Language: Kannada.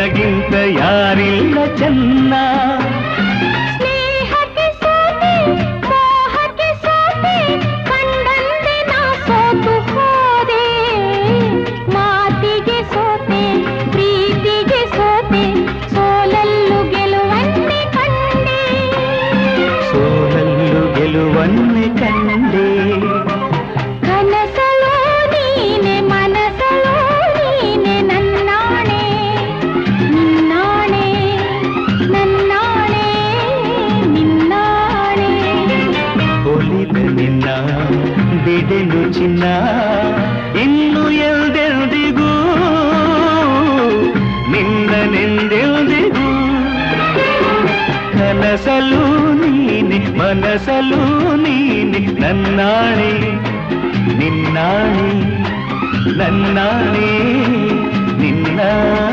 ನಿನಗಿಂತ ಯಾರಿಲ್ಲ ಚೆನ್ನ ಸ್ನೇಹಕ್ಕೆ ಸೋತೆ ಮೋಹಕ್ಕೆ ಸೋತೆ ಕಂಡಂತೆ ನಾ ಸೋತು ಹೋದೆ ಮಾತಿಗೆ ಸೋತೆ ಪ್ರೀತಿಗೆ ಸೋತೆ ಸೋಲಲ್ಲು ಗೆಲುವನ್ನೇ ಕಂಡೆ ಸೋಲಲ್ಲು ಗೆಲುವನ್ನೇ ಕಂಡೆ ಕನಸಲು ನೀನೆ ಮನಸಲು ನೀನೆ ನನ್ನಾಣೆ ನಿನ್ನಾಣೆ ನನ್ನಾಣೆ ನಿನ್ನಾಣೆ ಒಲಿದ ನಿನ್ನ ಬಿಡೆನು ಚಿನ್ನ ಇನ್ನು ಎಲ್ದೆಲ್ದಿಗೂ ನಿನ್ನನೆಂದೆಲ್ದಿಗೂ ಕನಸಲು ನೀನೆ ಮನಸಲು ನೀನೆ ನನ್ನಾಣೆ ನಿನ್ನಾಣೆ ನನ್ನಾಣೆ ನಿನ್ನಾಣೆ